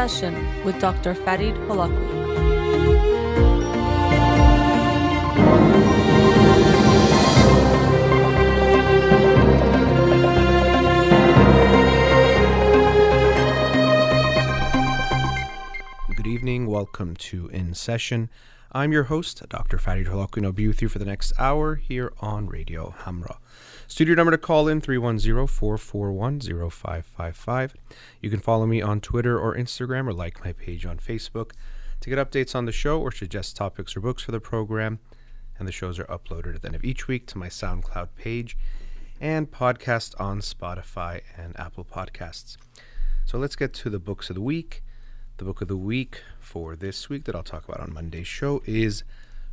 Session with Dr. Farid Holakouee. Good evening. Welcome to In Session. I'm your host, Dr. Farid Holakouee, and I'll be with you for the next hour here on Radio Hamra. Studio number to call in, 310-441-0555. You can follow me on Twitter or Instagram or like my page on Facebook to get updates on the show or suggest topics or books for the program. And the shows are uploaded at the end of each week to my SoundCloud page and podcast on Spotify and Apple Podcasts. So let's get to the books of the week. The book of the week for this week that I'll talk about on Monday's show is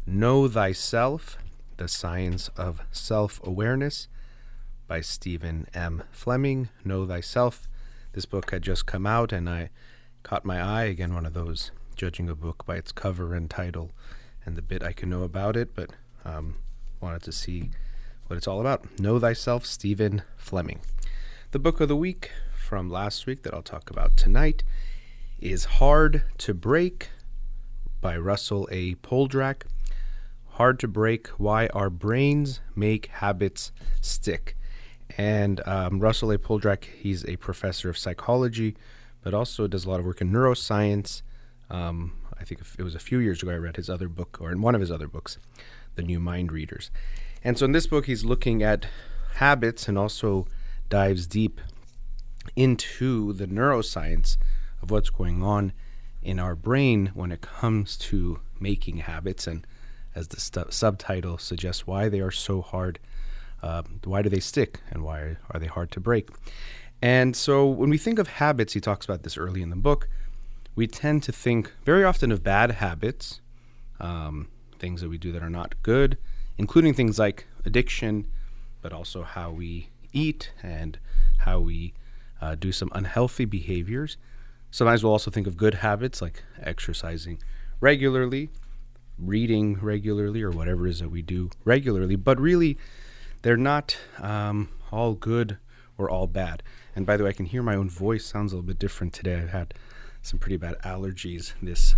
Know Thyself, The Science of Self-Awareness by Stephen M. Fleming. Know Thyself. This book had just come out and I caught my eye. Again, one of those judging a book by its cover and title and the bit I can know about it, but wanted to see what it's all about. Know Thyself, Stephen Fleming. The book of the week from last week that I'll talk about tonight is Hard to Break by Russell A. Poldrack. Hard to Break, Why Our Brains Make Habits Stick. And Russell A. Poldrack, he's a professor of psychology, but also does a lot of work in neuroscience. I think it was a few years ago I read his other book, or in one of his other books, The New Mind Readers. And so in this book, he's looking at habits and also dives deep into the neuroscience of what's going on in our brain when it comes to making habits, and as the subtitle suggests, why they are so hard, why do they stick, and why are they hard to break. And so when we think of habits, he talks about this early in the book, we tend to think very often of bad habits, things that we do that are not good, including things like addiction, but also how we eat and how we do some unhealthy behaviors. Sometimes we'll also think of good habits like exercising regularly, reading regularly, or whatever it is that we do regularly. But really, they're not all good or all bad. And by the way, I can hear my own voice sounds a little bit different today. I've had some pretty bad allergies this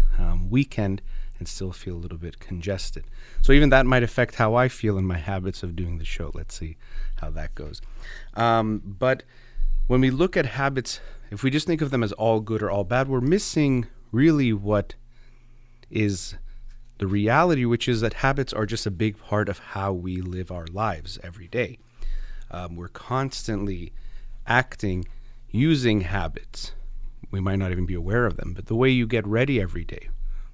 weekend and still feel a little bit congested. So even that might affect how I feel in my habits of doing the show. Let's see how that goes. But when we look at habits, if we just think of them as all good or all bad, we're missing really what is the reality, which is that habits are just a big part of how we live our lives every day. We're constantly acting using habits. We might not even be aware of them, but the way you get ready every day,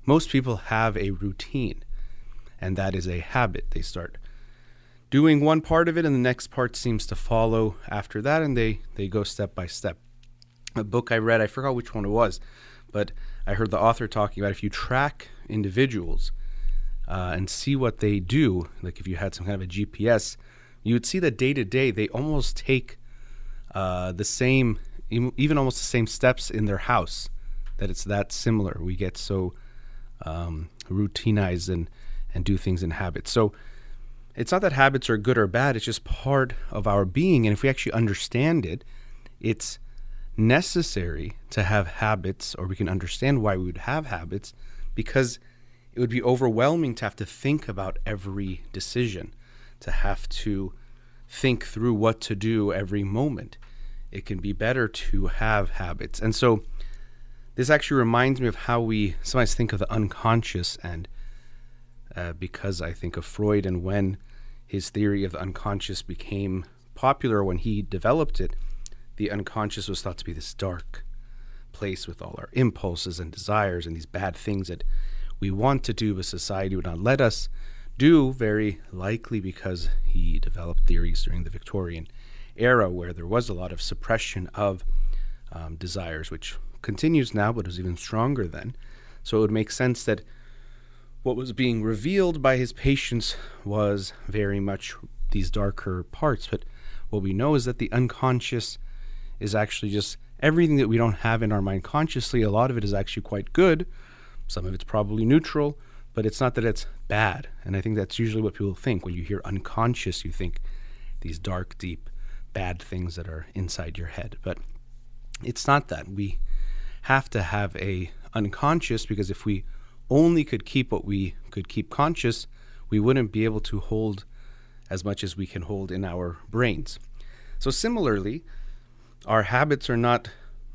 most people have a routine, and that is a habit. They start doing one part of it, and the next part seems to follow after that, and they go step by step. A book I read, I forgot which one it was, but I heard the author talking about if you track individuals and see what they do, like if you had some kind of a GPS, you would see that day to day they almost take the same, even almost the same steps in their house, that it's that similar. We get so routinized and do things in habits. So it's not that habits are good or bad, it's just part of our being. And if we actually understand it, it's necessary to have habits, or we can understand why we would have habits, because it would be overwhelming to have to think about every decision, to have to think through what to do every moment. It can be better to have habits. And so this actually reminds me of how we sometimes think of the unconscious, and because I think of Freud and when his theory of the unconscious became popular, when he developed it, the unconscious was thought to be this dark place with all our impulses and desires and these bad things that we want to do, but society would not let us do, very likely because he developed theories during the Victorian era where there was a lot of suppression of desires, which continues now, but was even stronger then. So it would make sense that what was being revealed by his patients was very much these darker parts. But what we know is that the unconscious is actually just everything that we don't have in our mind consciously. A lot of it is actually quite good. Some of it's probably neutral, but it's not that it's bad. And I think that's usually what people think. When you hear unconscious, you think these dark, deep, bad things that are inside your head. But it's not that. We have to have a unconscious, because if we only could keep what we could keep conscious, we wouldn't be able to hold as much as we can hold in our brains. So similarly, our habits are not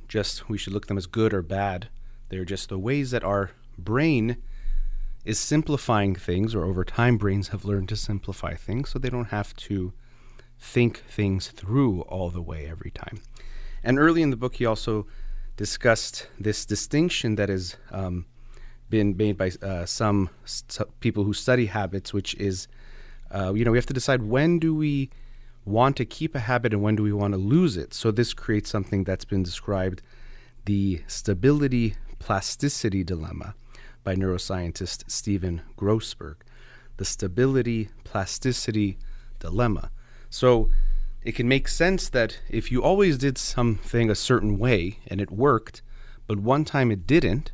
just, we should look at them as good or bad. They're just the ways that our brain is simplifying things, or over time brains have learned to simplify things so they don't have to think things through all the way every time. And early in the book, he also discussed this distinction that has been made by some people who study habits, which is, we have to decide, when do we want to keep a habit and when do we want to lose it? So this creates something that's been described, the stability plasticity dilemma, by neuroscientist Stephen Grossberg. The stability plasticity dilemma. So it can make sense that if you always did something a certain way and it worked, but one time it didn't,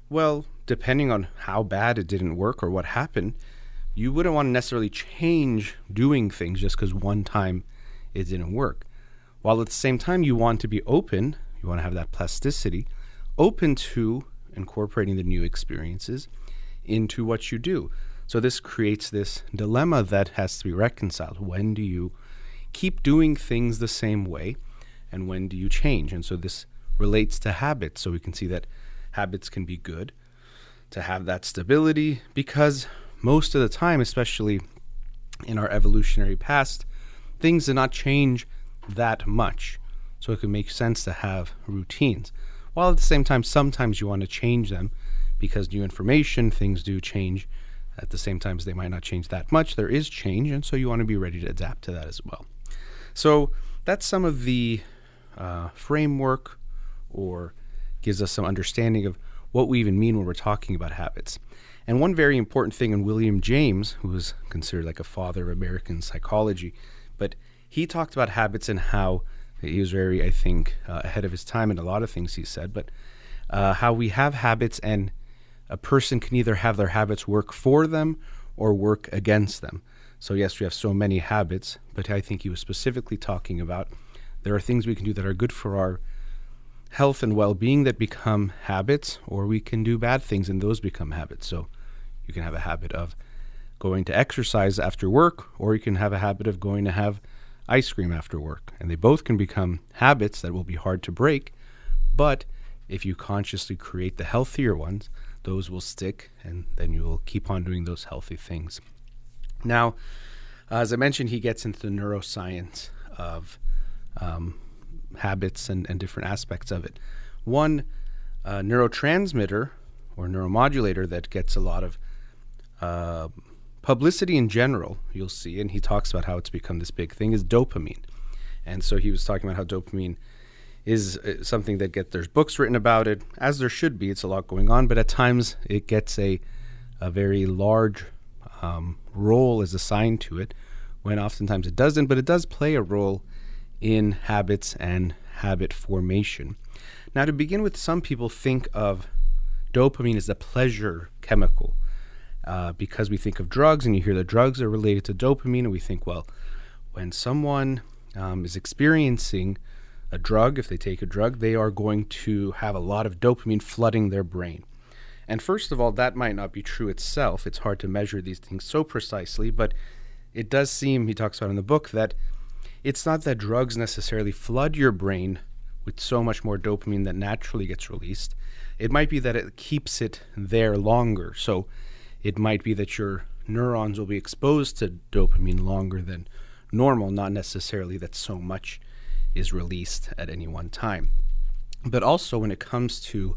well, depending on how bad it didn't work or what happened, you wouldn't want to necessarily change doing things just because one time it didn't work. While at the same time you want to be open, you want to have that plasticity, open to incorporating the new experiences into what you do. So this creates this dilemma that has to be reconciled. When do you keep doing things the same way, and when do you change? And so this relates to habits. So we can see that habits can be good to have that stability, because most of the time, especially in our evolutionary past, things did not change that much. So it can make sense to have routines. While at the same time, sometimes you want to change them because new information, things do change. At the same time, they might not change that much. There is change, and so you want to be ready to adapt to that as well. So that's some of the framework, or gives us some understanding of what we even mean when we're talking about habits. And one very important thing, and William James, who is considered like a father of American psychology, but he talked about habits and how he was very, I think, ahead of his time in a lot of things he said, but how we have habits, and a person can either have their habits work for them or work against them. So yes, we have so many habits, but I think he was specifically talking about there are things we can do that are good for our health and well-being that become habits, or we can do bad things and those become habits. So you can have a habit of going to exercise after work, or you can have a habit of going to have ice cream after work. And they both can become habits that will be hard to break, but if you consciously create the healthier ones, those will stick, and then you will keep on doing those healthy things. Now, as I mentioned, he gets into the neuroscience of habits and different aspects of it. One neurotransmitter or neuromodulator that gets a lot of publicity in general, you'll see, and he talks about how it's become this big thing, is dopamine. And so he was talking about how dopamine is something that there's books written about it, as there should be. It's a lot going on, but at times it gets a very large role is assigned to it, when oftentimes it doesn't, but it does play a role in habits and habit formation. Now, to begin with, some people think of dopamine as a pleasure chemical, because we think of drugs, and you hear that drugs are related to dopamine, and we think, well, when someone is experiencing a drug, if they take a drug, they are going to have a lot of dopamine flooding their brain. And first of all, that might not be true itself. It's hard to measure these things so precisely, but it does seem, he talks about in the book, that it's not that drugs necessarily flood your brain with so much more dopamine that naturally gets released. It might be that it keeps it there longer. So it might be that your neurons will be exposed to dopamine longer than normal, not necessarily that so much is released at any one time. But also, when it comes to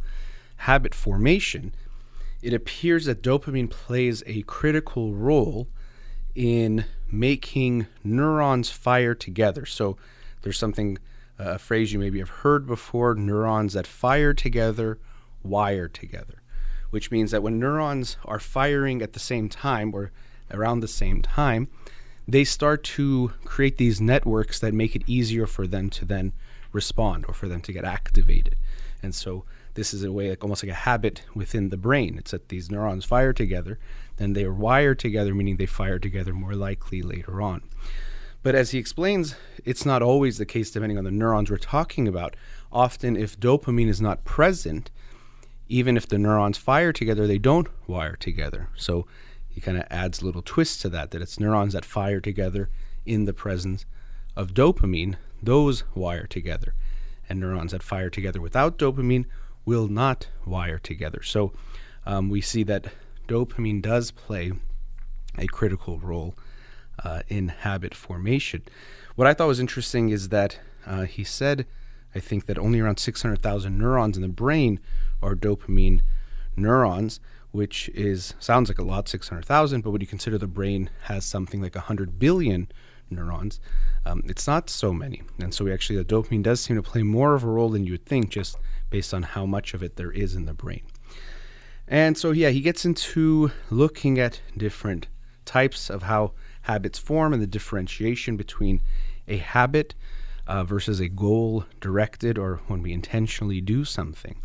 habit formation, it appears that dopamine plays a critical role in making neurons fire together. So there's something, a phrase you maybe have heard before, neurons that fire together, wire together, which means that when neurons are firing at the same time or around the same time, they start to create these networks that make it easier for them to then respond, or for them to get activated. And so this is a way, like almost like a habit within the brain. It's that these neurons fire together, then they are wired together, meaning they fire together more likely later on. But as he explains, it's not always the case depending on the neurons we're talking about. Often, if dopamine is not present, even if the neurons fire together, they don't wire together. So he kind of adds a little twist to that it's neurons that fire together in the presence of dopamine, those wire together. And neurons that fire together without dopamine will not wire together. So we see that dopamine does play a critical role in habit formation. What I thought was interesting is that he said, I think, that only around 600,000 neurons in the brain are dopamine neurons, which sounds like a lot, 600,000, but when you consider the brain has something like 100 billion neurons, it's not so many. And so the dopamine does seem to play more of a role than you would think, just based on how much of it there is in the brain. And so, he gets into looking at different types of how habits form and the differentiation between a habit versus a goal-directed, or when we intentionally do something.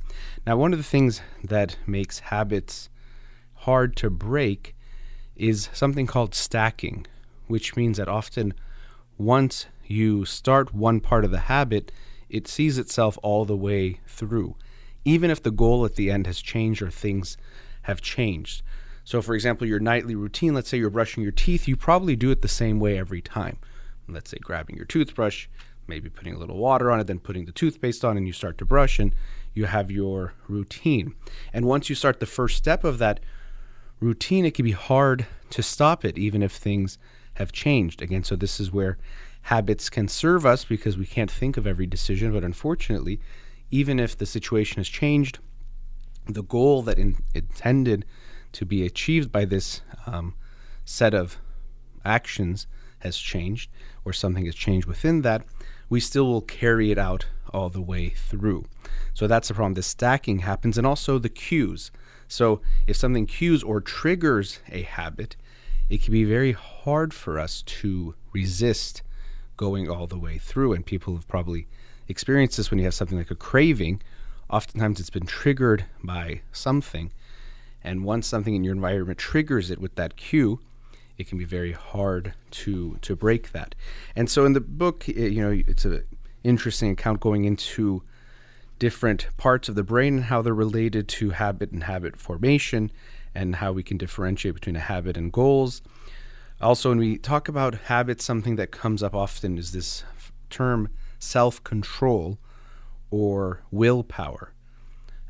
Now, one of the things that makes habits hard to break is something called stacking, which means that often once you start one part of the habit, it sees itself all the way through, even if the goal at the end has changed or things have changed. So, for example, your nightly routine, let's say you're brushing your teeth, you probably do it the same way every time. Let's say grabbing your toothbrush, maybe putting a little water on it, then putting the toothpaste on, and you start to brush, and you have your routine. And once you start the first step of that routine, it can be hard to stop it, even if things have changed. Again, so this is where habits can serve us, because we can't think of every decision, but unfortunately, even if the situation has changed, the goal that intended to be achieved by this set of actions has changed, or something has changed within that, we still will carry it out all the way through. So that's the problem. The stacking happens, and also the cues. So if something cues or triggers a habit, it can be very hard for us to resist going all the way through. And people have probably experienced this when you have something like a craving. Oftentimes it's been triggered by something. And once something in your environment triggers it with that cue, it can be very hard to break that. And so in the book, it's an interesting account going into different parts of the brain and how they're related to habit and habit formation, and how we can differentiate between a habit and goals. Also, when we talk about habits, something that comes up often is this term self-control or willpower.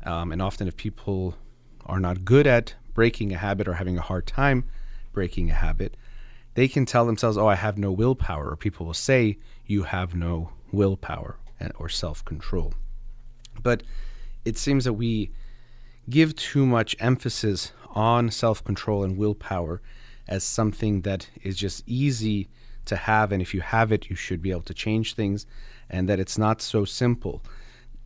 And often if people are not good at breaking a habit or having a hard time breaking a habit, they can tell themselves, I have no willpower, or people will say, you have no willpower or self-control. But it seems that we give too much emphasis on self-control and willpower as something that is just easy to have, and if you have it, you should be able to change things, and that it's not so simple.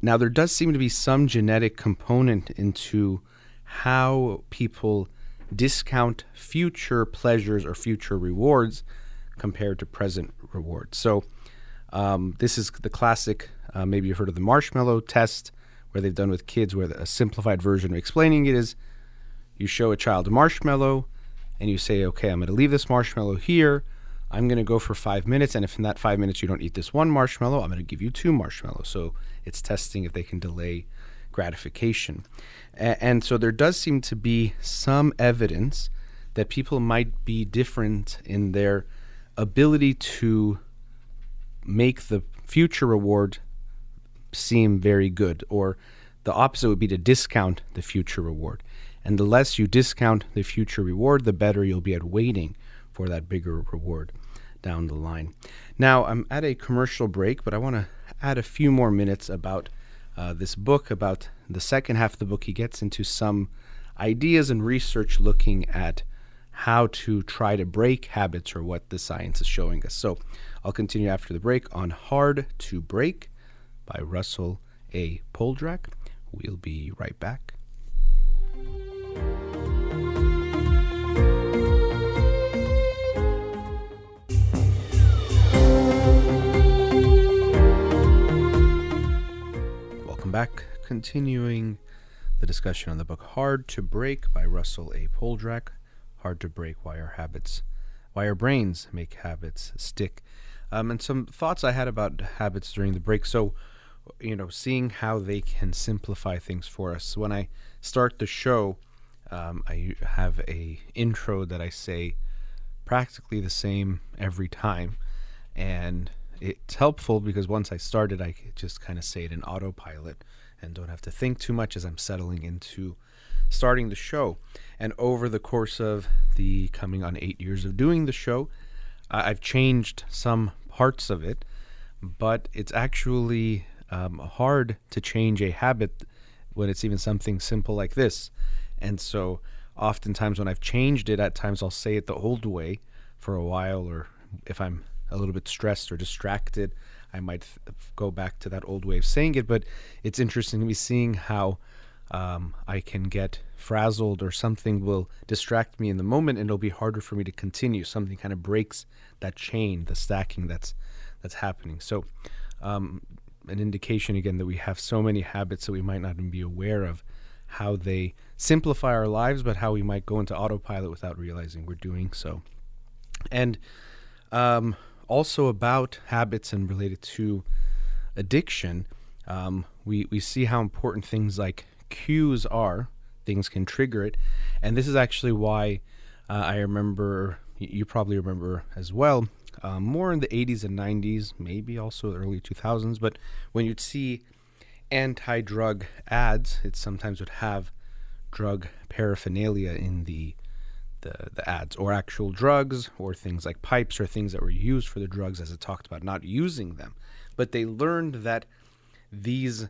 Now, there does seem to be some genetic component into how people discount future pleasures or future rewards compared to present rewards. So this is the classic, maybe you've heard of the marshmallow test, where they've done with kids, where a simplified version of explaining it is you show a child a marshmallow and you say, okay, I'm going to leave this marshmallow here. I'm going to go for 5 minutes, and if in that 5 minutes you don't eat this one marshmallow, I'm going to give you 2 marshmallows. So it's testing if they can delay gratification. And so there does seem to be some evidence that people might be different in their ability to make the future reward seem very good, or the opposite would be to discount the future reward. And the less you discount the future reward, the better you'll be at waiting for that bigger reward down the line. Now, I'm at a commercial break, but I want to add a few more minutes about this book. About the second half of the book, he gets into some ideas and research looking at how to try to break habits, or what the science is showing us. So I'll continue after the break on Hard to Break by Russell A. Poldrack. We'll be right back. Welcome back. Continuing the discussion on the book Hard to Break by Russell A. Poldrack. Hard to break, why our brains make habits stick. And some thoughts I had about habits during the break. So, seeing how they can simplify things for us. When I start the show, I have a intro that I say practically the same every time, and it's helpful because once I started, I could just kind of say it in autopilot and don't have to think too much as I'm settling into starting the show. And over the course of the coming on 8 years of doing the show, I've changed some parts of it, but it's actually hard to change a habit when it's even something simple like this. And so oftentimes when I've changed it, at times I'll say it the old way for a while, or if I'm a little bit stressed or distracted, I might go back to that old way of saying it. But it's interesting to me seeing how I can get frazzled, or something will distract me in the moment and it'll be harder for me to continue. Something kind of breaks that chain, the stacking that's happening. So an indication again that we have so many habits that we might not even be aware of how they simplify our lives, but how we might go into autopilot without realizing we're doing so. And also about habits and related to addiction, we see how important things like cues are. Things can trigger it. And this is actually why I remember, you probably remember as well, more in the 80s and 90s, maybe also the early 2000s, but when you'd see anti-drug ads, it sometimes would have drug paraphernalia in the ads, or actual drugs, or things like pipes, or things that were used for the drugs, as it talked about not using them. But they learned that these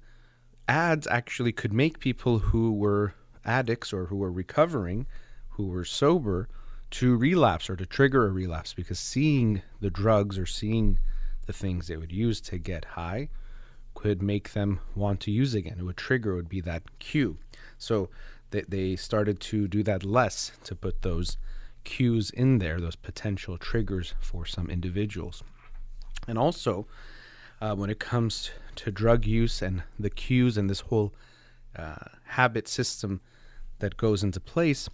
ads actually could make people who were addicts or who were recovering, who were sober, to relapse or to trigger a relapse, because seeing the drugs or seeing the things they would use to get high could make them want to use again. It would trigger, it would be that cue. So they started to do that less, to put those cues in there, those potential triggers for some individuals. And also, when it comes to drug use and the cues and this whole habit system that goes into place,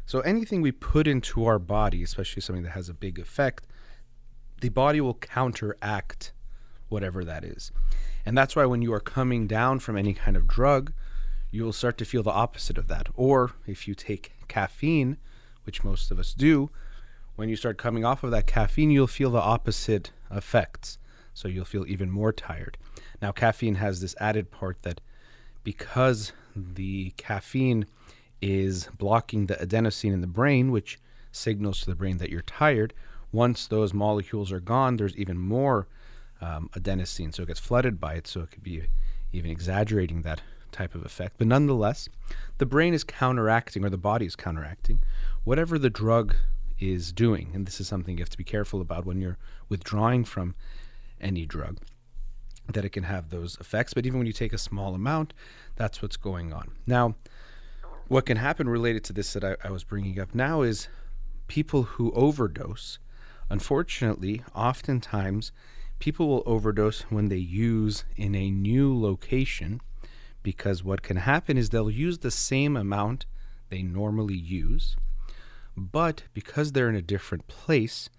so anything we put into our body, especially something that has a big effect, the body will counteract whatever that is. And that's why when you are coming down from any kind of drug, you will start to feel the opposite of that. Or if you take caffeine, which most of us do, when you start coming off of that caffeine, you'll feel the opposite effects. So you'll feel even more tired. Now, caffeine has this added part that because the caffeine is blocking the adenosine in the brain, which signals to the brain that you're tired, once those molecules are gone, there's even more adenosine, so it gets flooded by it, so it could be even exaggerating that type of effect. But nonetheless, the brain is counteracting, or the body is counteracting, whatever the drug is doing. And this is something you have to be careful about when you're withdrawing from any drug, that it can have those effects. But even when you take a small amount, that's what's going on. Now, what can happen related to this that I was bringing up now is people who overdose. Unfortunately, oftentimes, people will overdose when they use in a new location, because what can happen is they'll use the same amount they normally use, but because they're in a different place,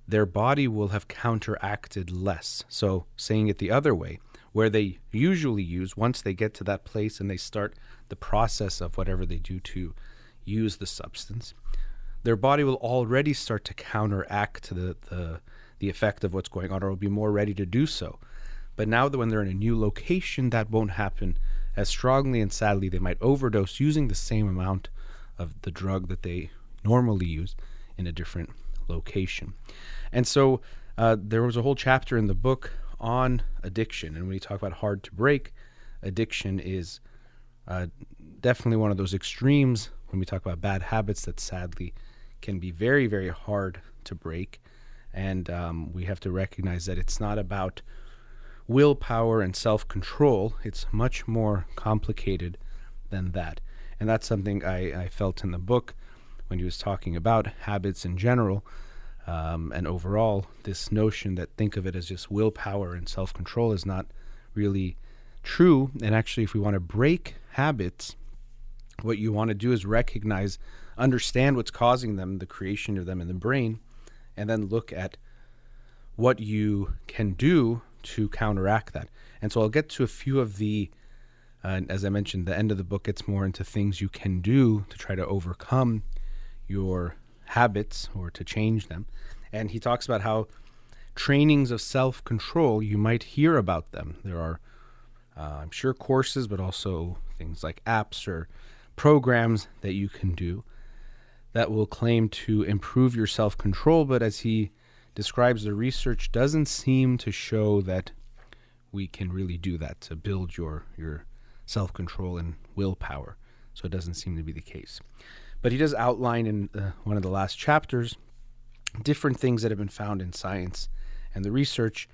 their body will have counteracted less. So saying it the other way, where they usually use, once they get to that place and they start the process of whatever they do to use the substance, their body will already start to counteract the effect of what's going on, or will be more ready to do so. But now that when they're in a new location, that won't happen as strongly, and sadly they might overdose using the same amount of the drug that they normally use in a different location. And so there was a whole chapter in the book on addiction, and when you talk about hard to break, addiction is definitely one of those extremes when we talk about bad habits that sadly can be very, very hard to break. And we have to recognize that it's not about willpower and self-control. It's much more complicated than that. And that's something I felt in the book when he was talking about habits in general, and overall, this notion that think of it as just willpower and self-control is not really true. And actually, if we want to break habits, what you want to do is recognize, understand what's causing them, the creation of them in the brain, and then look at what you can do to counteract that. And so I'll get to a few of the, as I mentioned, the end of the book gets more into things you can do to try to overcome your habits or to change them. And he talks about how trainings of self-control, you might hear about them. There are, I'm sure, courses, but also things like apps or programs that you can do that will claim to improve your self-control. But as he describes, the research doesn't seem to show that we can really do that, to build your self-control and willpower. So it doesn't seem to be the case. But he does outline in one of the last chapters different things that have been found in science and the research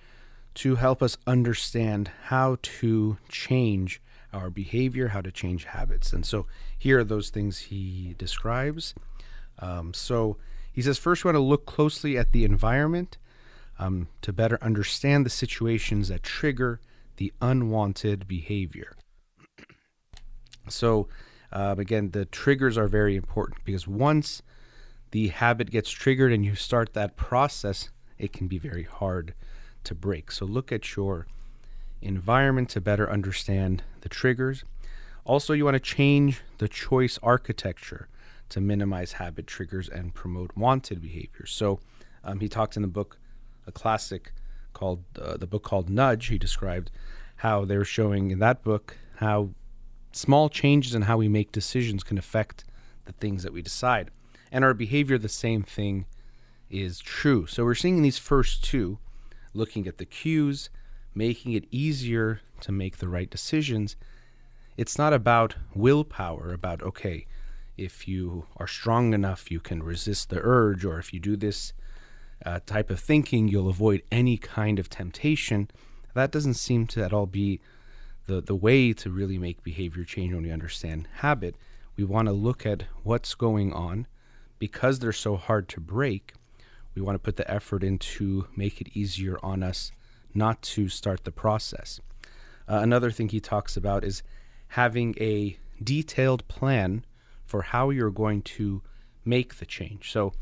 to help us understand how to change our behavior, how to change habits. And so here are those things he describes. So he says, first, we want to look closely at the environment to better understand the situations that trigger the unwanted behavior. So again, the triggers are very important because once the habit gets triggered and you start that process, it can be very hard to break. So look at your environment to better understand the triggers. Also, you want to change the choice architecture to minimize habit triggers and promote wanted behaviors. So he talks in the book, a classic called the book called Nudge. He described how they're showing in that book how small changes in how we make decisions can affect the things that we decide. And our behavior, the same thing is true. So we're seeing in these first two, looking at the cues, making it easier to make the right decisions. It's not about willpower, about, okay, if you are strong enough, you can resist the urge, or if you do this type of thinking, you'll avoid any kind of temptation. That doesn't seem to at all be the way to really make behavior change when we understand habit. We want to look at what's going on. Because they're so hard to break, we want to put the effort in to make it easier on us not to start the process. Another thing he talks about is having a detailed plan for how you're going to make the change. So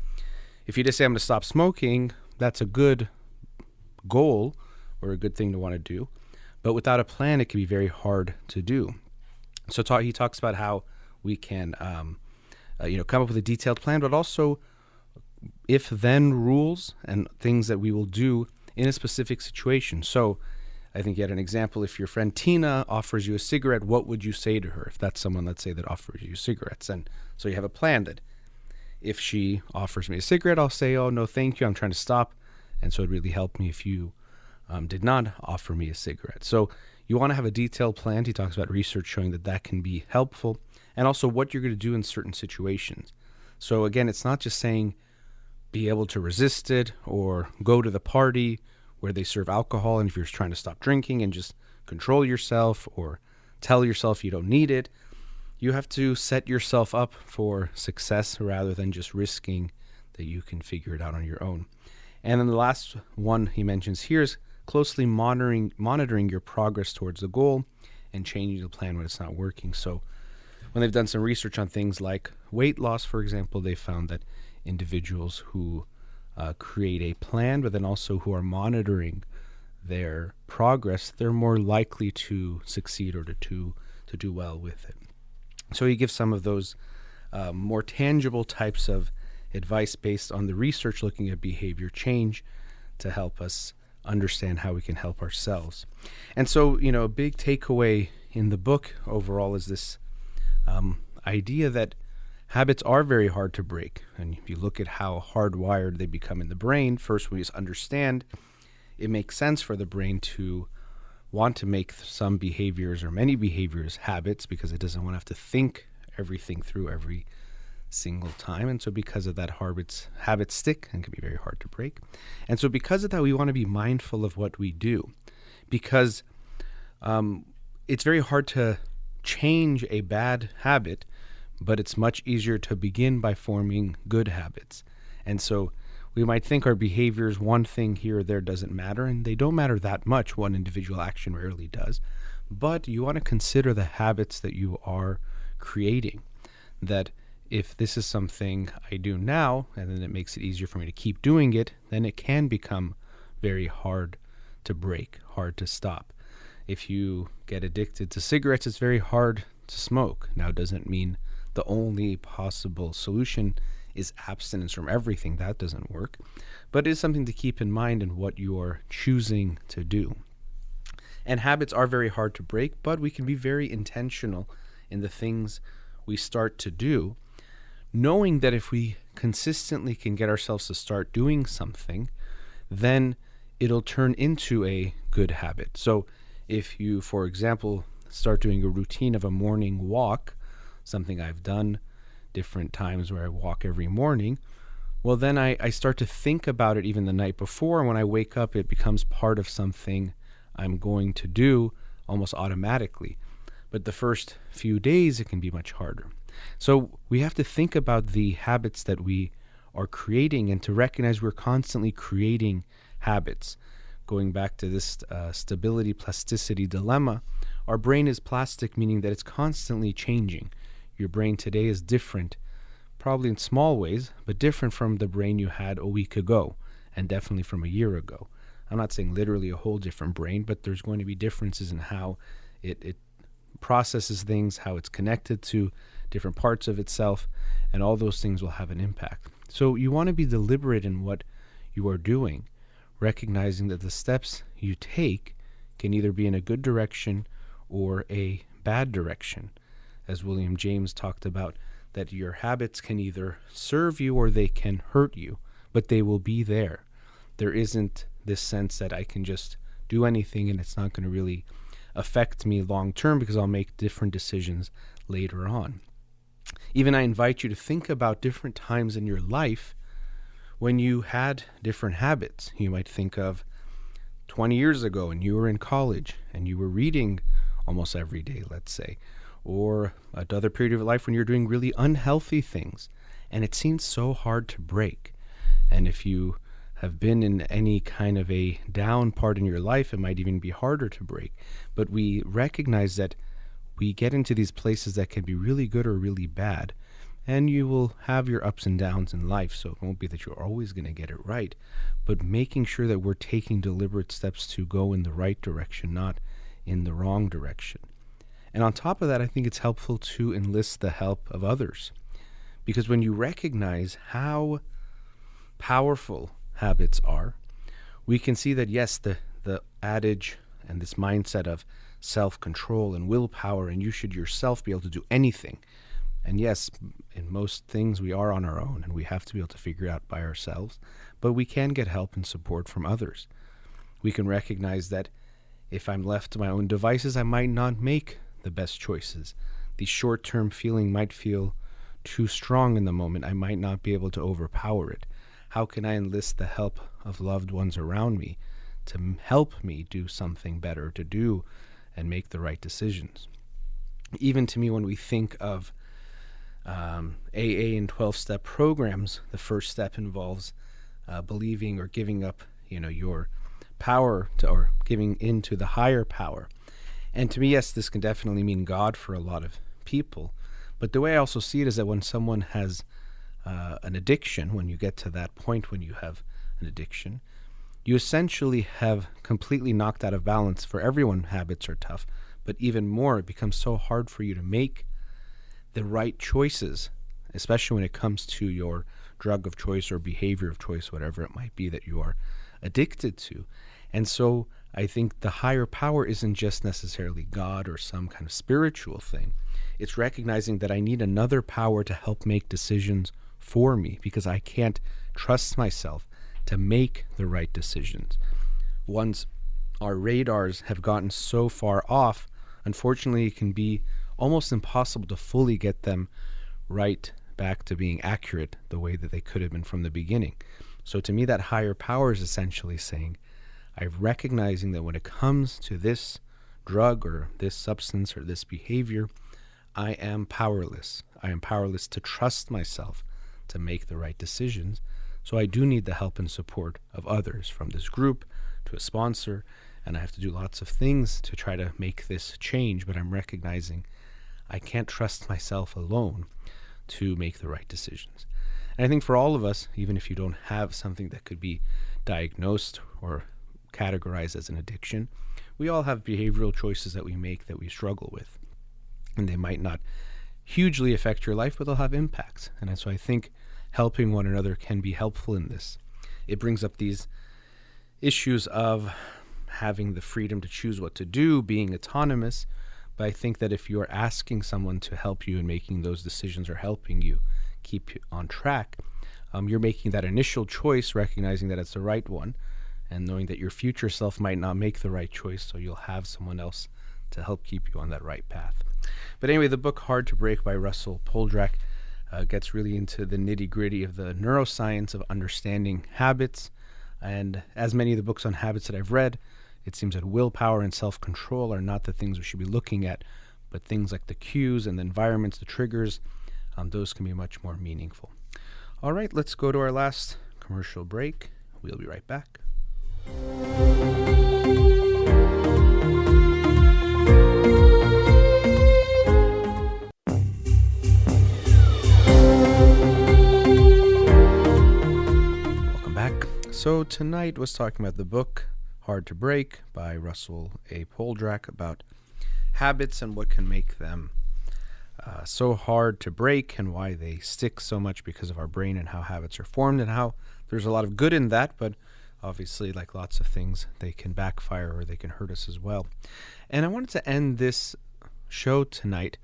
if you just say, I'm going to stop smoking, that's a good goal or a good thing to want to do. But without a plan, it can be very hard to do. So he talks about how we can come up with a detailed plan, but also if-then rules and things that we will do in a specific situation. So I think you had an example. If your friend Tina offers you a cigarette, what would you say to her? If that's someone, let's say, that offers you cigarettes. And so you have a plan that if she offers me a cigarette, I'll say, oh, no, thank you, I'm trying to stop. And so it'd really help me if you did not offer me a cigarette. So you want to have a detailed plan. He talks about research showing that that can be helpful, and also what you're going to do in certain situations. So again, it's not just saying be able to resist it or go to the party where they serve alcohol, and if you're trying to stop drinking and just control yourself or tell yourself you don't need it. You have to set yourself up for success rather than just risking that you can figure it out on your own. And then the last one he mentions here is closely monitoring your progress towards the goal and changing the plan when it's not working. So when they've done some research on things like weight loss, for example, they found that individuals who create a plan, but then also who are monitoring their progress, they're more likely to succeed or to do well with it. So he gives some of those more tangible types of advice based on the research looking at behavior change to help us understand how we can help ourselves. And so, a big takeaway in the book overall is this idea that habits are very hard to break. And if you look at how hardwired they become in the brain, first we just understand it makes sense for the brain to want to make some behaviors or many behaviors habits because it doesn't want to have to think everything through every single time. And so because of that, habits stick and can be very hard to break. And so because of that, we want to be mindful of what we do, because it's very hard to change a bad habit, but it's much easier to begin by forming good habits. And so we might think our behaviors, one thing here or there doesn't matter, and they don't matter that much. One individual action rarely does. But you want to consider the habits that you are creating, that if this is something I do now, and then it makes it easier for me to keep doing it, then it can become very hard to break, hard to stop. If you get addicted to cigarettes, it's very hard to smoke. Now, it doesn't mean the only possible solution is abstinence from everything. That doesn't work. But it is something to keep in mind in what you are choosing to do. And habits are very hard to break, but we can be very intentional in the things we start to do, knowing that if we consistently can get ourselves to start doing something, then it'll turn into a good habit. So if you, for example, start doing a routine of a morning walk, something I've done different times where I walk every morning, well, then I start to think about it even the night before. And when I wake up, it becomes part of something I'm going to do almost automatically. But the first few days, it can be much harder. So we have to think about the habits that we are creating and to recognize we're constantly creating habits. Going back to this stability plasticity dilemma, our brain is plastic, meaning that it's constantly changing. Your brain today is different, probably in small ways, but different from the brain you had a week ago and definitely from a year ago. I'm not saying literally a whole different brain, but there's going to be differences in how it processes things, how it's connected to different parts of itself, and all those things will have an impact. So you want to be deliberate in what you are doing, recognizing that the steps you take can either be in a good direction or a bad direction. As William James talked about, that your habits can either serve you or they can hurt you, but they will be there. There isn't this sense that I can just do anything and it's not going to really affect me long term because I'll make different decisions later on. Even I invite you to think about different times in your life when you had different habits. You might think of 20 years ago and you were in college and you were reading almost every day, let's say, or another period of life when you're doing really unhealthy things and it seems so hard to break. And if you have been in any kind of a down part in your life, it might even be harder to break. But we recognize that we get into these places that can be really good or really bad, and you will have your ups and downs in life, so it won't be that you're always going to get it right, but making sure that we're taking deliberate steps to go in the right direction, not in the wrong direction. And on top of that, I think it's helpful to enlist the help of others, because when you recognize how powerful habits are, we can see that yes, the adage and this mindset of self-control and willpower, and you should yourself be able to do anything. And yes, in most things we are on our own and we have to be able to figure it out by ourselves, but we can get help and support from others. We can recognize that if I'm left to my own devices, I might not make the best choices. The short-term feeling might feel too strong in the moment. I might not be able to overpower it. How can I enlist the help of loved ones around me to help me do something better, to do and make the right decisions? Even to me, when we think of AA and 12-step programs, the first step involves believing or giving up, your power to, or giving into the higher power. And to me, yes, this can definitely mean God for a lot of people. But the way I also see it is that when someone has an addiction, when you get to that point when you have an addiction, you essentially have completely knocked out of balance. For everyone, habits are tough, but even more, it becomes so hard for you to make the right choices, especially when it comes to your drug of choice or behavior of choice, whatever it might be that you are addicted to. And so I think the higher power isn't just necessarily God or some kind of spiritual thing. It's recognizing that I need another power to help make decisions for me because I can't trust myself to make the right decisions. Once our radars have gotten so far off, unfortunately, it can be almost impossible to fully get them right back to being accurate the way that they could have been from the beginning. So to me, that higher power is essentially saying, I'm recognizing that when it comes to this drug or this substance or this behavior, I am powerless. I am powerless to trust myself to make the right decisions. So I do need the help and support of others, from this group to a sponsor, and I have to do lots of things to try to make this change, but I'm recognizing I can't trust myself alone to make the right decisions. And I think for all of us, even if you don't have something that could be diagnosed or categorized as an addiction, we all have behavioral choices that we make that we struggle with. And they might not hugely affect your life, but they'll have impacts. And so I think helping one another can be helpful in this. It brings up these issues of having the freedom to choose what to do, being autonomous. But I think that if you're asking someone to help you in making those decisions or helping you keep you on track, you're making that initial choice, recognizing that it's the right one, and knowing that your future self might not make the right choice, so you'll have someone else to help keep you on that right path. But anyway, the book Hard to Break by Russell Poldrack gets really into the nitty-gritty of the neuroscience of understanding habits. And as many of the books on habits that I've read, it seems that willpower and self-control are not the things we should be looking at, but things like the cues and the environments, the triggers, those can be much more meaningful. All right, let's go to our last commercial break. We'll be right back. Welcome back. So tonight was talking about the book Hard to Break by Russell A. Poldrack about habits and what can make them so hard to break and why they stick so much because of our brain and how habits are formed and how there's a lot of good in that, but obviously, like lots of things, they can backfire or they can hurt us as well. And I wanted to end this show tonight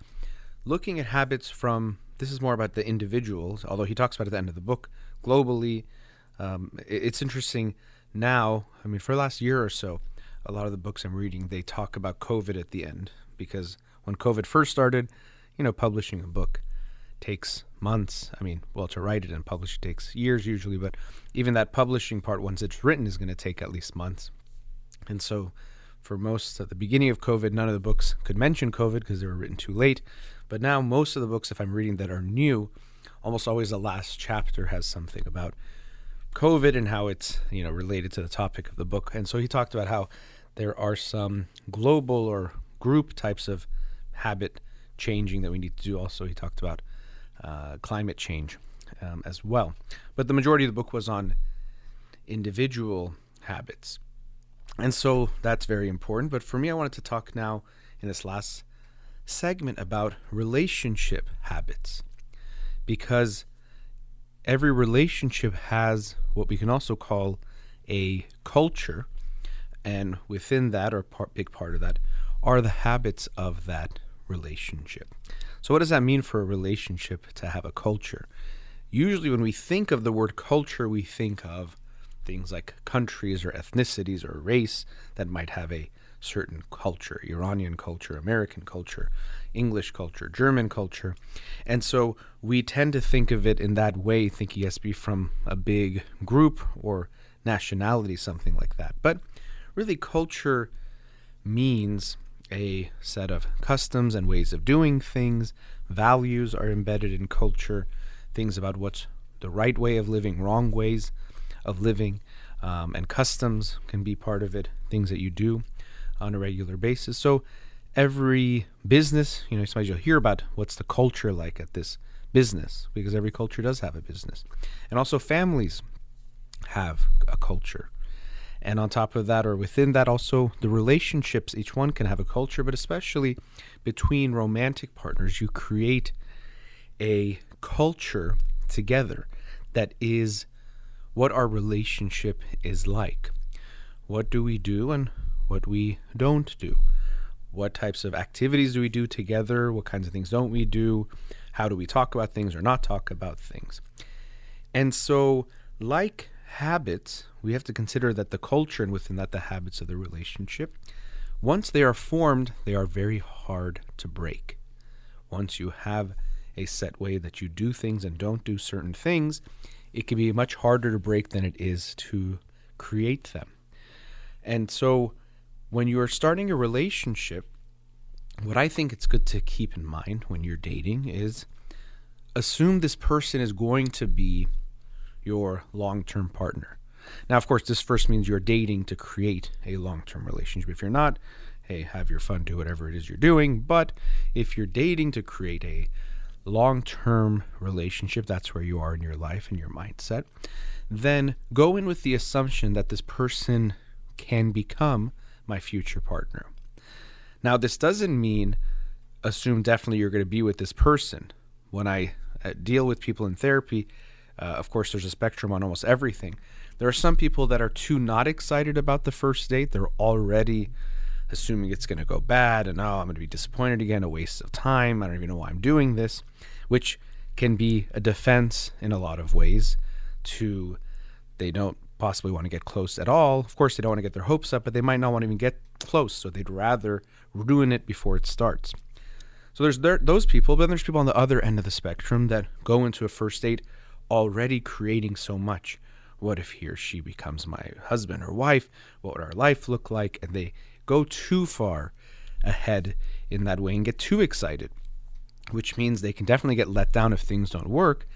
looking at habits from, this is more about the individuals, although he talks about at the end of the book, globally. It's interesting now, I mean, for the last year or so, a lot of the books I'm reading, they talk about COVID at the end, because when COVID first started, publishing a book takes months. I mean, well, to write it and publish it takes years usually, but even that publishing part, once it's written, is going to take at least months. And so for most at the beginning of COVID, none of the books could mention COVID because they were written too late. But now most of the books, if I'm reading that are new, almost always the last chapter has something about COVID and how it's, related to the topic of the book. And so he talked about how there are some global or group types of habit changing that we need to do. Also, he talked about climate change as well. But the majority of the book was on individual habits. And so that's very important. But for me, I wanted to talk now in this last segment about relationship habits, because every relationship has what we can also call a culture. And within that, or big part of that, are the habits of that relationship. So what does that mean for a relationship to have a culture? Usually when we think of the word culture, we think of things like countries or ethnicities or race that might have a certain culture, Iranian culture, American culture, English culture, German culture. And so we tend to think of it in that way, thinking it has to be from a big group or nationality, something like that. But really, culture means a set of customs and ways of doing things. Values are embedded in culture, things about what's the right way of living, wrong ways of living, and customs can be part of it, things that you do on a regular basis. So every business, sometimes you'll hear about what's the culture like at this business, because every culture does have a business. And also families have a culture. And on top of that, or within that, also the relationships, each one can have a culture, but especially between romantic partners, you create a culture together that is what our relationship is like. What do we do and what we don't do? What types of activities do we do together? What kinds of things don't we do? How do we talk about things or not talk about things? And so, like habits, we have to consider that the culture, and within that the habits of the relationship, once they are formed, they are very hard to break. Once you have a set way that you do things and don't do certain things, it can be much harder to break than it is to create them. And so when you are starting a relationship, what I think it's good to keep in mind when you're dating is assume this person is going to be your long-term partner. Now, of course, this first means you're dating to create a long-term relationship. If you're not, hey, have your fun, do whatever it is you're doing. But if you're dating to create a long-term relationship, that's where you are in your life and your mindset, then go in with the assumption that this person can become my future partner. Now, this doesn't mean assume definitely you're going to be with this person. When I deal with people in therapy, of course, there's a spectrum on almost everything. There are some people that are too not excited about the first date. They're already assuming it's going to go bad, and I'm going to be disappointed again, a waste of time. I don't even know why I'm doing this, which can be a defense in a lot of ways to they don't possibly want to get close at all. Of course, they don't want to get their hopes up, but they might not want to even get close, so they'd rather ruin it before it starts. So there's those people, but then there's people on the other end of the spectrum that go into a first date already creating so much. What if he or she becomes my husband or wife? What would our life look like? And they go too far ahead in that way and get too excited, which means they can definitely get let down if things don't work,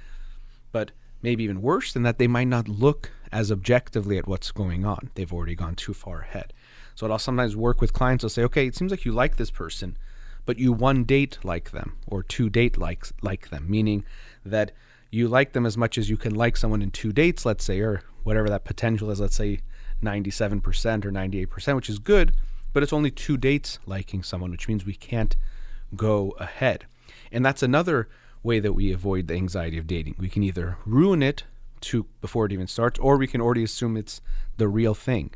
but maybe even worse than that, they might not look as objectively at what's going on. They've already gone too far ahead. So I'll sometimes work with clients. I'll say, okay, it seems like you like this person, but you one date like them or two date like them, meaning that you like them as much as you can like someone in 2 dates, let's say, or whatever that potential is, let's say 97% or 98%, which is good, but it's only 2 dates liking someone, which means we can't go ahead. And that's another way that we avoid the anxiety of dating. We can either ruin it before it even starts, or we can already assume it's the real thing.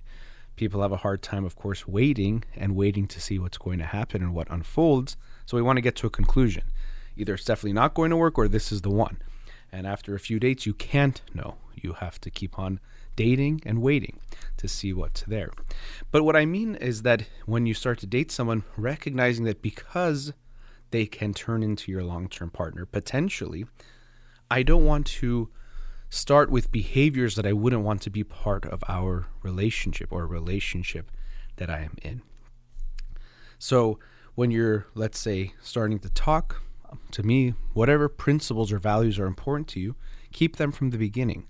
People have a hard time, of course, waiting to see what's going to happen and what unfolds. So we want to get to a conclusion. Either it's definitely not going to work or this is the one. And after a few dates, you can't know. You have to keep on dating and waiting to see what's there. But what I mean is that when you start to date someone, recognizing that because they can turn into your long-term partner, potentially, I don't want to start with behaviors that I wouldn't want to be part of our relationship or a relationship that I am in. So when you're, let's say, starting to talk, to me, whatever principles or values are important to you, keep them from the beginning.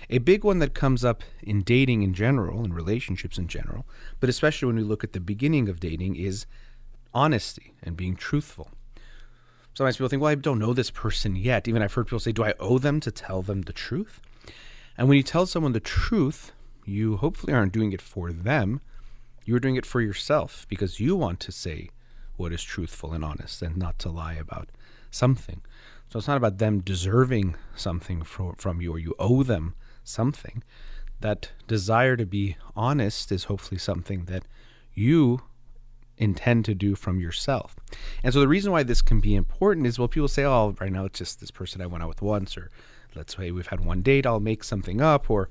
A big one that comes up in dating in general, in relationships in general, but especially when we look at the beginning of dating, is honesty and being truthful. Sometimes people think, well, I don't know this person yet. Even I've heard people say, do I owe them to tell them the truth? And when you tell someone the truth, you hopefully aren't doing it for them. You're doing it for yourself because you want to say what is truthful and honest and not to lie about something. So it's not about them deserving something from you or you owe them something. That desire to be honest is hopefully something that you intend to do from yourself. And so the reason why this can be important is, well, people say, oh, right now it's just this person I went out with once, or let's say we've had one date, I'll make something up, or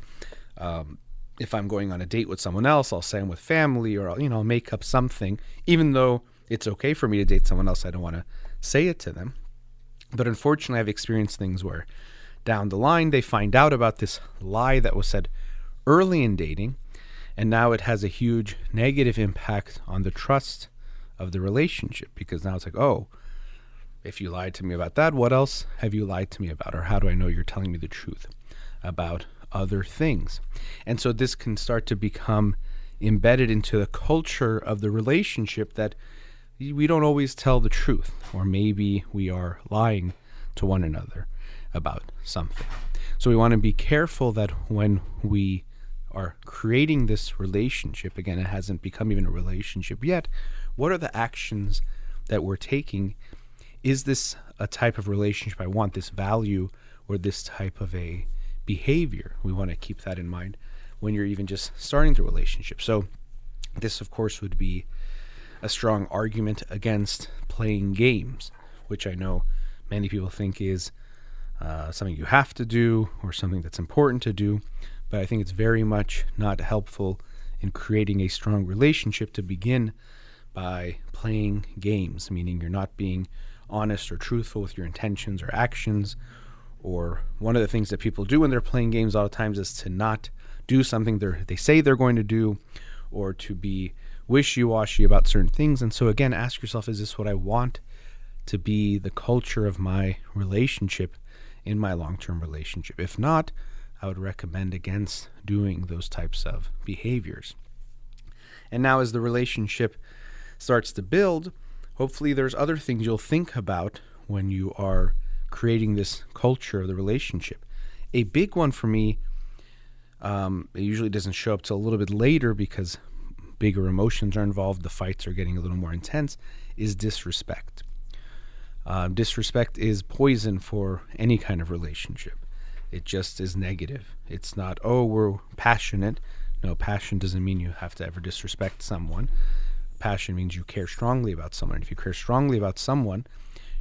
if I'm going on a date with someone else, I'll say I'm with family, or I'll make up something, even though it's okay for me to date someone else. I don't want to say it to them. But unfortunately, I've experienced things where down the line, they find out about this lie that was said early in dating, and now it has a huge negative impact on the trust of the relationship, because now it's like, oh, if you lied to me about that, what else have you lied to me about? Or how do I know you're telling me the truth about other things? And so this can start to become embedded into the culture of the relationship that we don't always tell the truth, or maybe we are lying to one another about something. So we want to be careful that when we are creating this relationship, again, it hasn't become even a relationship yet, what are the actions that we're taking? Is this a type of relationship I want, this value, or this type of a behavior? We want to keep that in mind when you're even just starting the relationship. So this, of course, would be a strong argument against playing games, which I know many people think is something you have to do or something that's important to do. But I think it's very much not helpful in creating a strong relationship to begin by playing games, meaning you're not being honest or truthful with your intentions or actions. Or one of the things that people do when they're playing games a lot of times is to not do something they say they're going to do, or to be wishy-washy about certain things. And so again, ask yourself, is this what I want to be the culture of my relationship in my long-term relationship? If not, I would recommend against doing those types of behaviors. And now as the relationship starts to build, hopefully there's other things you'll think about when you are creating this culture of the relationship. A big one for me, it usually doesn't show up till a little bit later because bigger emotions are involved, the fights are getting a little more intense, is disrespect. Disrespect is poison for any kind of relationship. It just is negative. It's not, oh, we're passionate. No, passion doesn't mean you have to ever disrespect someone. Passion means you care strongly about someone. If you care strongly about someone,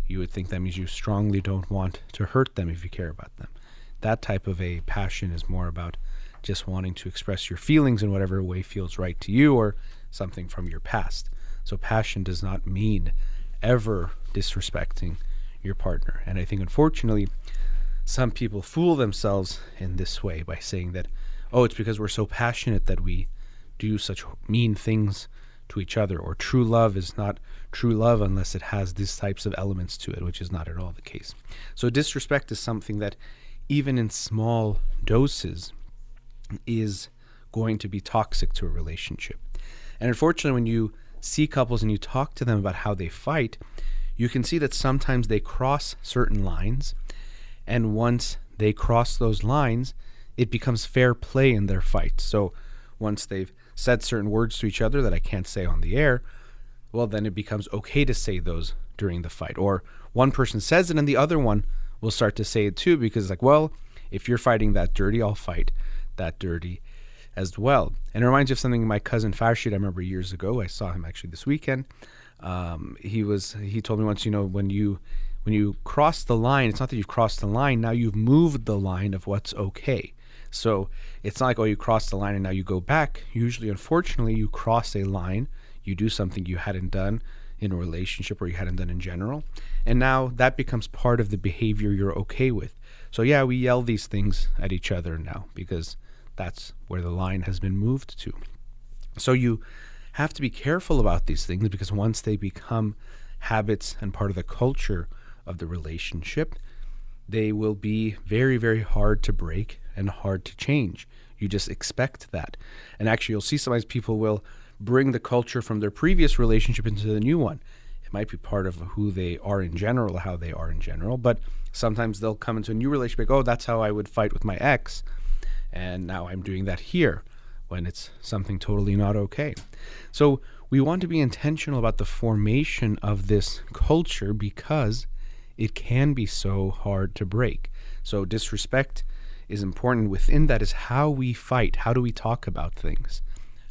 you would think that means you strongly don't want to hurt them if you care about them. That type of a passion is more about just wanting to express your feelings in whatever way feels right to you or something from your past. So passion does not mean ever disrespecting your partner. And I think, unfortunately, some people fool themselves in this way by saying that, oh, it's because we're so passionate that we do such mean things to each other, or true love is not true love unless it has these types of elements to it, which is not at all the case. So disrespect is something that even in small doses is going to be toxic to a relationship. And unfortunately, when you see couples and you talk to them about how they fight, you can see that sometimes they cross certain lines, and once they cross those lines, it becomes fair play in their fight. So once they've said certain words to each other that I can't say on the air, well, then it becomes okay to say those during the fight. Or one person says it and the other one will start to say it too, because it's like, well, if you're fighting that dirty, I'll fight that dirty as well. And it reminds me of something my cousin Farid, I remember years ago, I saw him actually this weekend. He told me once, when you cross the line, it's not that you've crossed the line, now you've moved the line of what's okay. So it's not like, oh, you crossed the line and now you go back. Usually, unfortunately, you cross a line, you do something you hadn't done in a relationship or you hadn't done in general, and now that becomes part of the behavior you're okay with. So yeah, we yell these things at each other now because that's where the line has been moved to. So you have to be careful about these things, because once they become habits and part of the culture of the relationship, they will be very, very hard to break and hard to change. You just expect that. And actually, you'll see sometimes people will bring the culture from their previous relationship into the new one. It might be part of who they are in general, how they are in general, but sometimes they'll come into a new relationship like, oh, that's how I would fight with my ex, and now I'm doing that here, when it's something totally not okay. So we want to be intentional about the formation of this culture because it can be so hard to break. So disrespect is important. Within that is how we fight. How do we talk about things?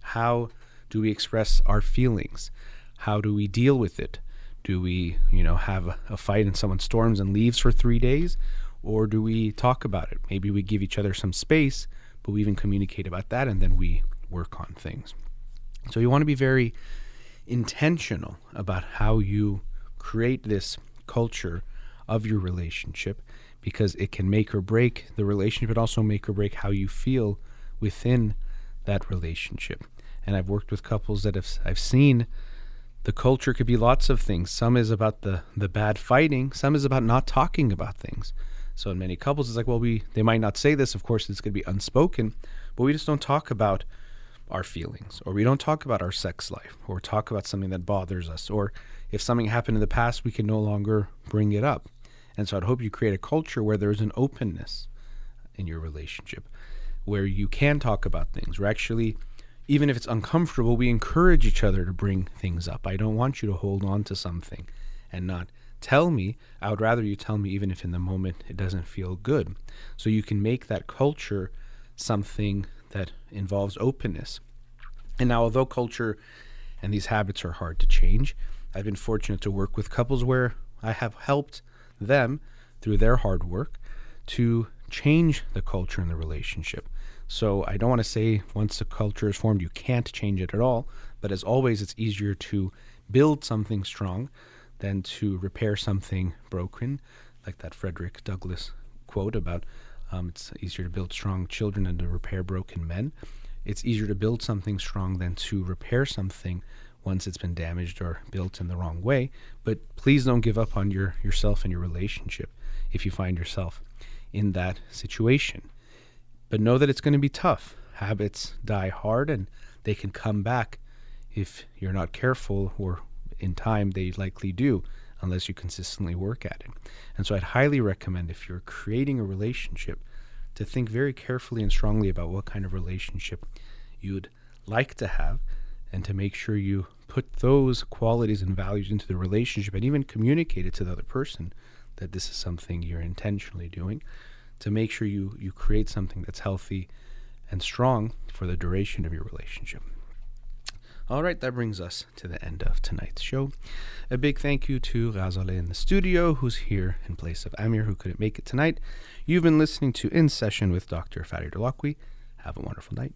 How do we express our feelings? How do we deal with it? Do we, have a fight and someone storms and leaves for 3 days? Or do we talk about it? Maybe we give each other some space, but we even communicate about that, and then we work on things. So you want to be very intentional about how you create this culture of your relationship, because it can make or break the relationship, but also make or break how you feel within that relationship. And I've worked with couples that I've seen the culture could be lots of things. Some is about the bad fighting. Some is about not talking about things. So in many couples, it's like, well, they might not say this. Of course, it's going to be unspoken, but we just don't talk about our feelings, or we don't talk about our sex life, or talk about something that bothers us, or if something happened in the past, we can no longer bring it up. And so I'd hope you create a culture where there's an openness in your relationship, where you can talk about things, where actually, even if it's uncomfortable, we encourage each other to bring things up. I don't want you to hold on to something and not tell me. I would rather you tell me, even if in the moment it doesn't feel good. So you can make that culture something that involves openness. And now, although culture and these habits are hard to change, I've been fortunate to work with couples where I have helped them through their hard work to change the culture in the relationship. So I don't want to say once the culture is formed, you can't change it at all. But as always, it's easier to build something strong than to repair something broken, like that Frederick Douglass quote about it's easier to build strong children than to repair broken men. It's easier to build something strong than to repair something once it's been damaged or built in the wrong way. But please don't give up on yourself and your relationship if you find yourself in that situation. But know that it's going to be tough. Habits die hard, and they can come back if you're not careful, or in time they likely do, unless you consistently work at it. And so I'd highly recommend, if you're creating a relationship, to think very carefully and strongly about what kind of relationship you'd like to have, and to make sure you put those qualities and values into the relationship, and even communicate it to the other person that this is something you're intentionally doing, to make sure you create something that's healthy and strong for the duration of your relationship. All right, that brings us to the end of tonight's show. A big thank you to Razale in the studio, who's here in place of Amir, who couldn't make it tonight. You've been listening to In Session with Dr. Farid Holakouee. Have a wonderful night.